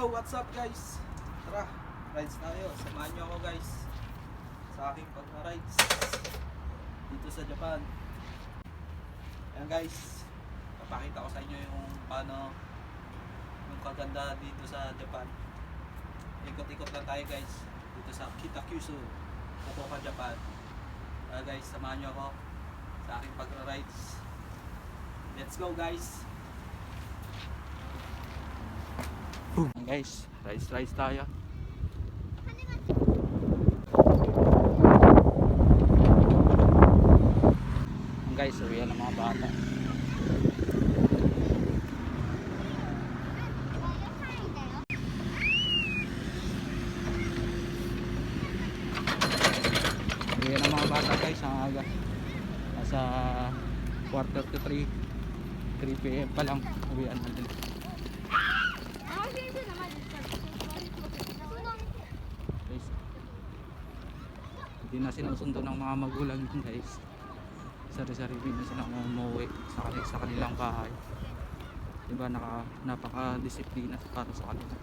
Yo, what's up guys? Tara, rides tayo. Samahan nyo ako guys sa aking pag-rides dito sa Japan. Ayan guys, papakita ko sa inyo yung paano yung kaganda dito sa Japan. Ikot-ikot lang tayo guys dito sa Kitakyushu, Fukuoka, Japan. Guys, samahan nyo ako sa aking pag-rides. Let's go guys! Ayan guys, rides tayo. Ayan guys, uwian ng mga bata. Uwian ng mga bata guys, ang aga. Nasa 2:45 3 PM pa lang uwian natin. Guys, hindi na sinusundo ng mga magulang yun guys. Sari-sarili na silang umuwi sa kanilang bahay. Diba, napaka-disiplina para sa kanila.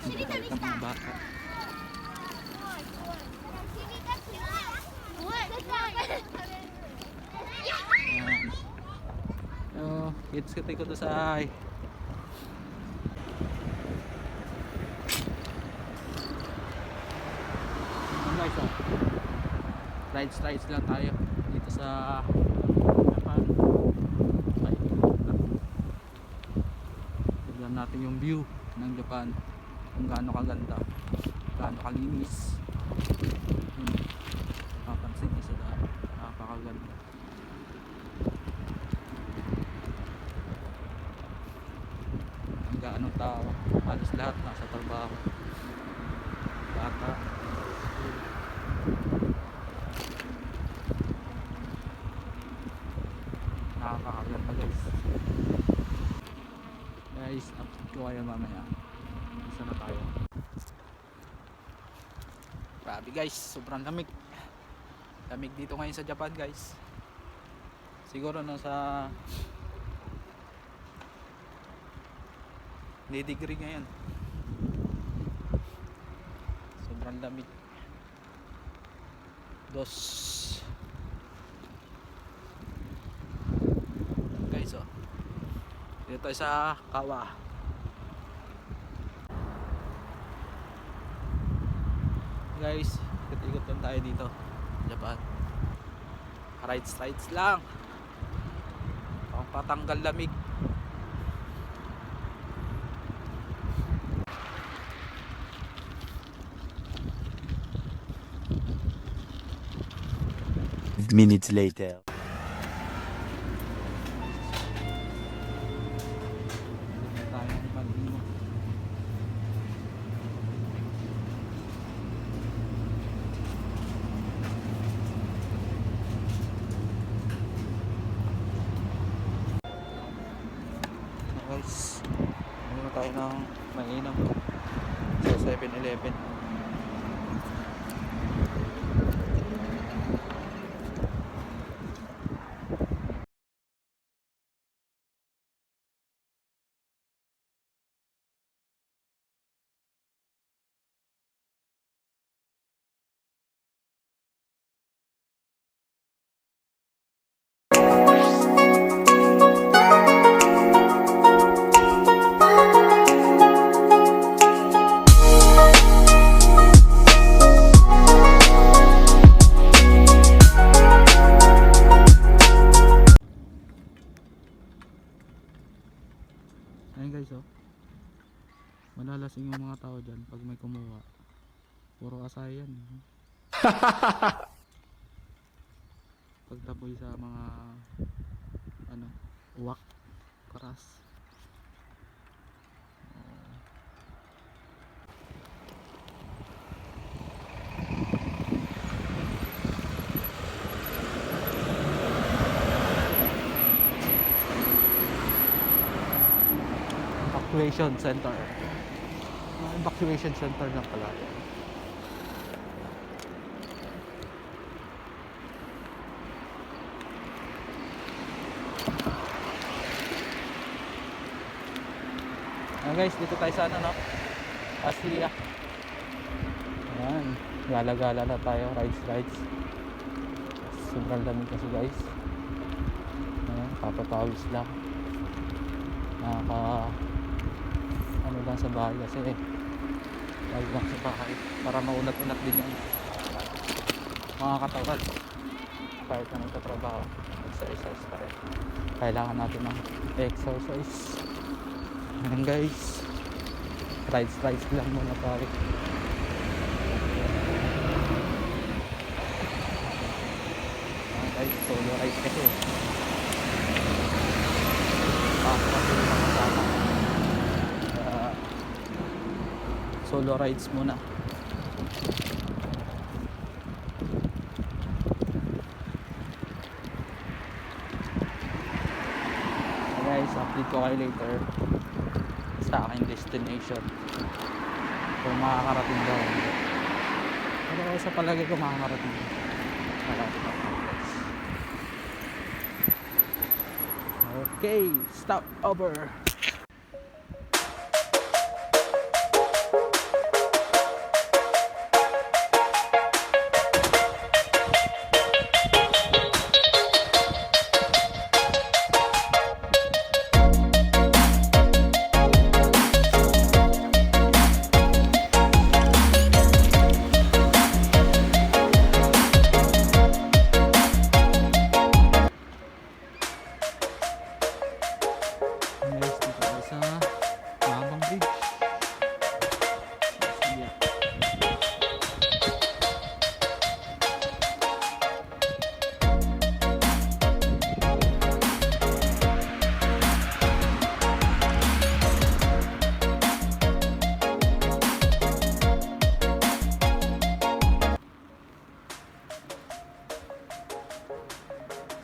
Hindi balik ang mga bata. It's kita ko to sa ay. Guys, rides lang tayo dito sa Japan. Ay, tignan natin yung view ng Japan, kung gaano kaganda, gaano kalinis. Mapansin niyo sa daan, napakaganda. Anong tao, halos lahat nasa trabaho, bata. Nakakaganda guys, update ko kayo mamaya. Isa na tayo. Grabe guys, sobrang lamig dito ngayon sa Japan guys. Siguro nasa 2 degree ngayon. Sobrang lamig. Guys, oh, dito tayo sa Kawa. Guys, ikot-ikot lang tayo dito Japan. Rides lang pang patanggal lamig. Minutes later. Guys, ano tayo ng mainam sa 7-Eleven. Ayan guys, oh, malalasing yung mga tao dyan pag may kumuha. Puro asay yan. Pagtaboy sa mga uwak, karas. Evacuation center. Evacuation center na pala. Ayan guys, dito tayo sa ano, no? Asia. Ayan, gala-gala na tayo, rides. Sobrang lamig kasi guys. Ayan, papapawis lang. Ano lang sa bahay kasi lagi lang sa bahay para maunat-unat din yung mga katawan kahit na nagtatrabaho. Exercise pa rin, kailangan natin ng exercise. Ayan guys, rides lang muna tayo. Ayan guys, solo ride kasi kasi yung mga kasama. Solo rides muna. Guys, update ko kayo later sa aking destination kung makakarating daw. Pero sa palagay ko makakarating. Okay, stop over. Guys, dito tayo sa Mahabang Bridge. Yeah.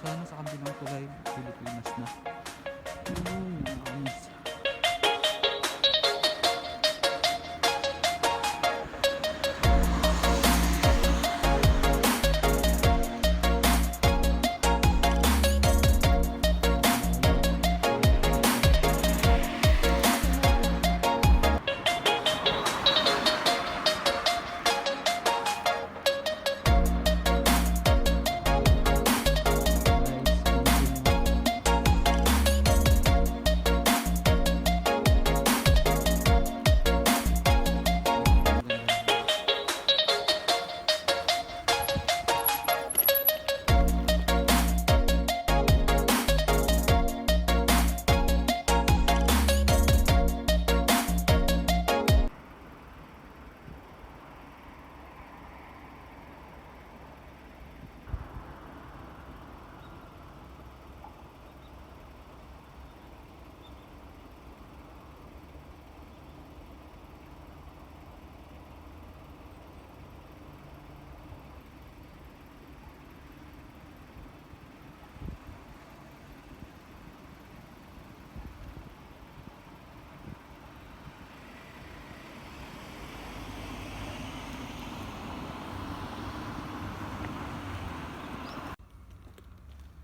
Sana sa kabilang tulay, Pilipinas na. Nice.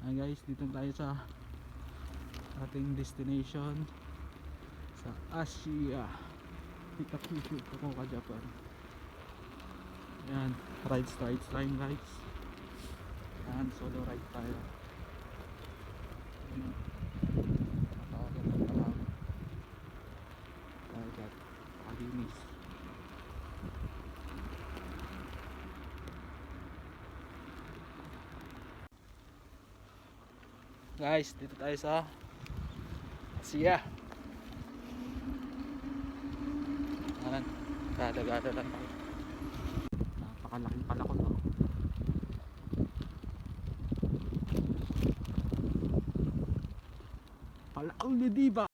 Ayan guys, dito tayo sa ating destination sa Asia, Kitakyushu, Fukuoka, Japan. Ayan, rides time guys. Ayan, solo ride tayo. Ayan, napakaganda pala. Dagat, pakalinis. Guys, dito tayo sa Asia. Ayan, gada-gada lang tayo. Napakalaking palako to. Palakong ni Diba.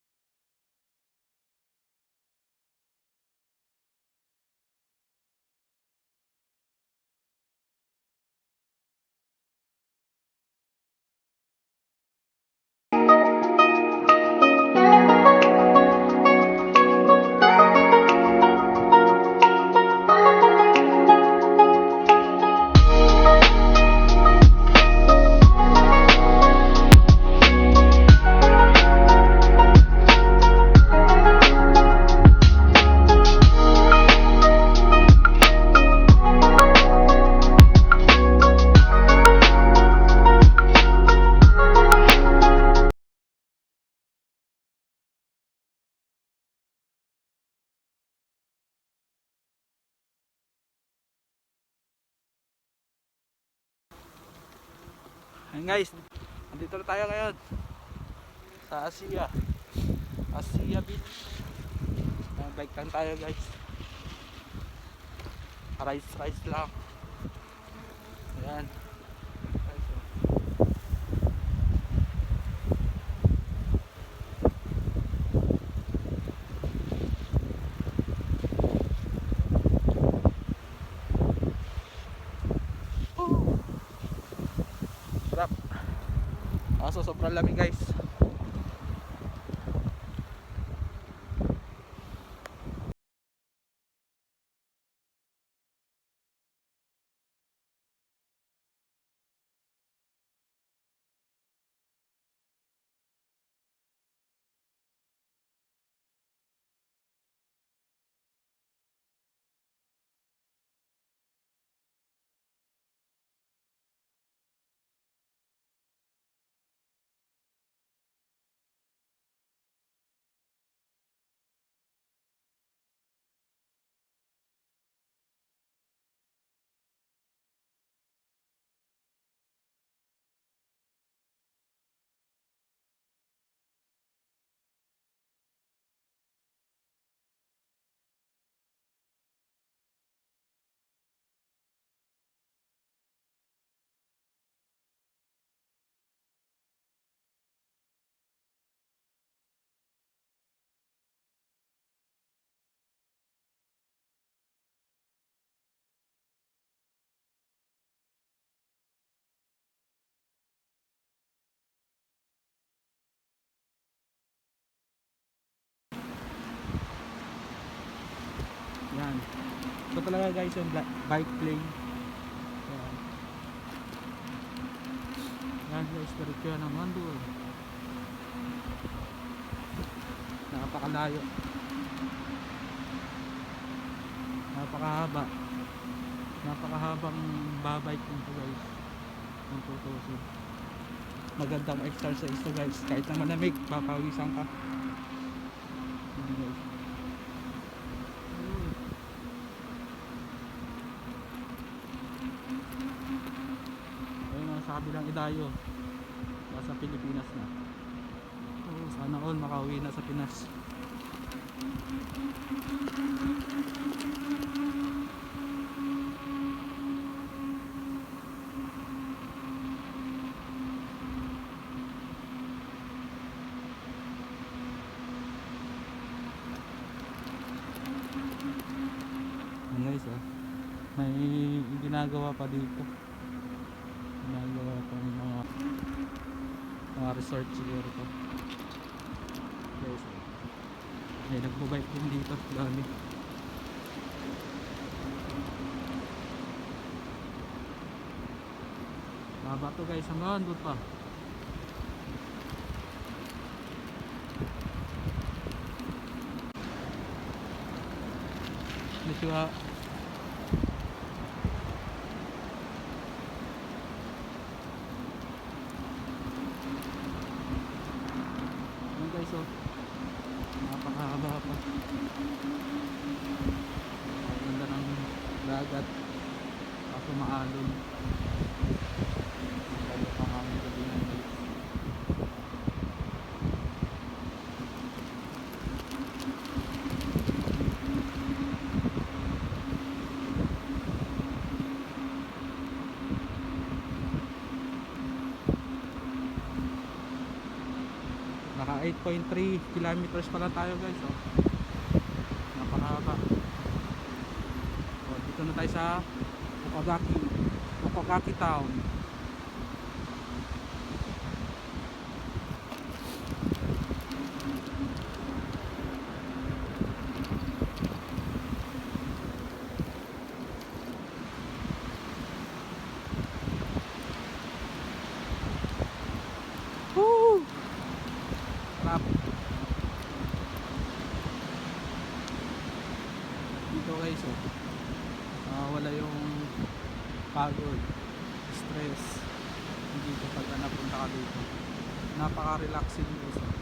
Ayun guys, andito na tayo ngayon sa Asia Beach. Bike lang tayo guys, rice lang. Ayan guys, sarap. Kaso sobrang lamig guys. Yan. Ito talaga guys yung bike lane. Yan. Yan guys, diretso yan ang Mandul. Napakalayo. Napakahaba. Napakahabang babike nito guys. Kung tutusin. Magandang exercise to guys. Kahit na malamig, papawisan ka. Yan guys. Sa kabilang idayo, nasa Pilipinas na. Sana all makauwi na sa Pinas. Guys, may ginagawa pa dito. Ginagawa pa ng mga resort siguro to. Guys, may nagbabike din dito, dami. Baba to guys, hanggang doon pa. Medyo guys, oh, napakahaba pa. Ang ganda ng dagat, kaso maalon. Kaya pang aming gabi ng guys. Naka 8.3 kilometers pa lang tayo guys, oh. Napakahaba. Oh, dito na tayo sa Okagaki Town. Woo! Sarap. Dito guys, oh. Wala yung pagod, stress. Hindi kapag napunta ka dito. Napaka-relaxing guys, oh.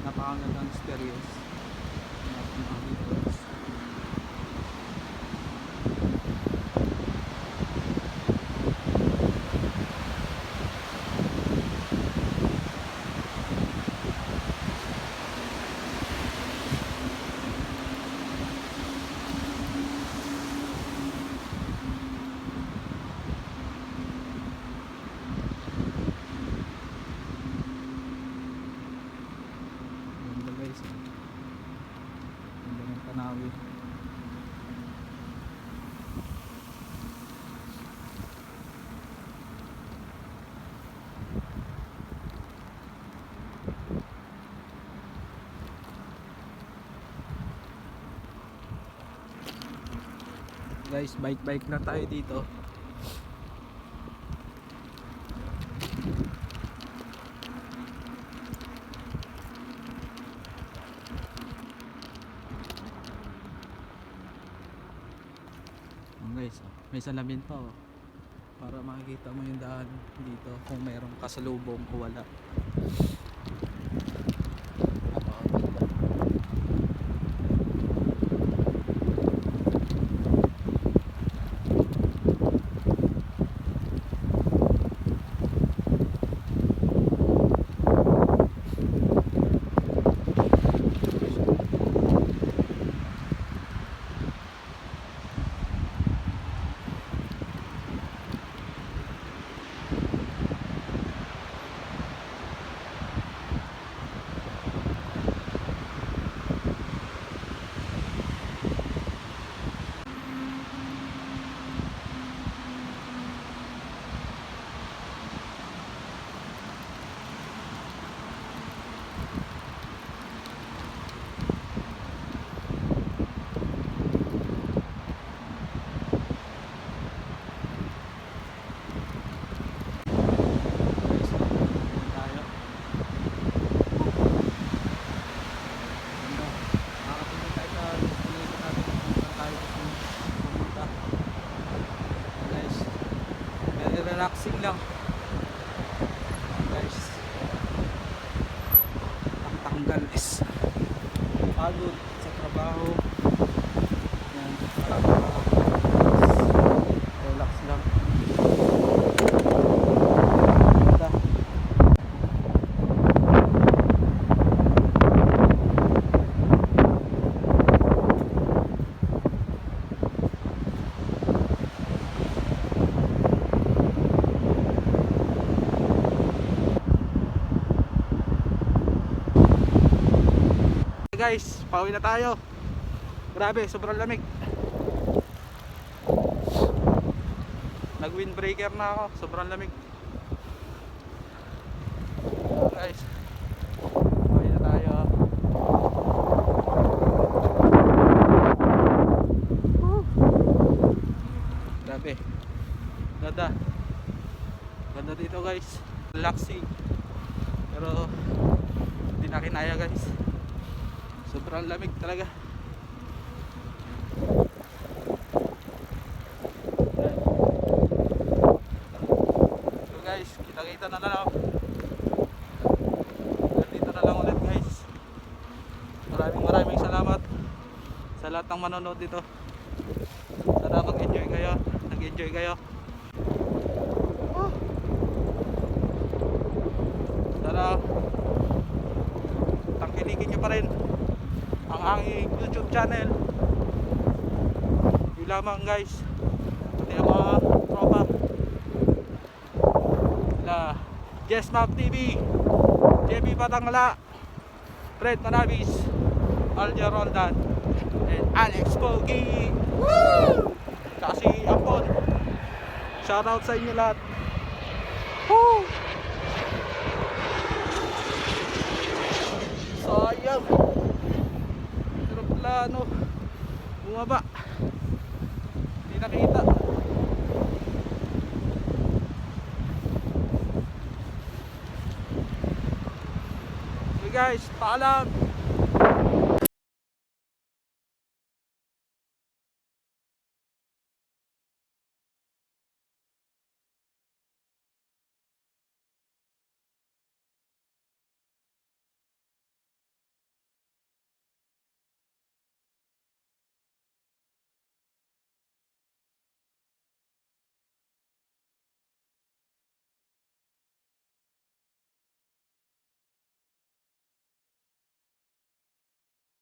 Napakagandang experience. Napunta dito guys. Guys, bike na tayo dito. Guys, may salamin pa oh. Para makikita mo yung daan dito kung mayroong kasalubong o wala. Relaxing lang guys, tanggal is pagod sa trabaho. Yan, relax lang. Ganda. Guys, pauwi na tayo. Grabe, sobrang lamig. Nag windbreaker na ako, sobrang lamig. Guys, pauwi na tayo. Grabe. Ganda. Ganda dito guys. Relaxing. Pero hindi na kinaya guys. Sobrang lamig talaga. So guys, kita-kita na lang. Dito na lang ulit guys. Maraming salamat sa lahat ng manonood dito. Sana mag-enjoy kayo. Nag-enjoy kayo. Sana tangkilikin nyo pa rin ang aking YouTube channel. Yun lamang guys. Pati ang mga tropa na Jess Map TV, JB Batangala, Fred Manabis, Alja Roldan, and Alex Pogi. Woo! Kasi Ampon. Shoutout sa inyo lahat. Woo! Sayang. Aeroplano bumaba, hindi nakita. Okay guys, paalam.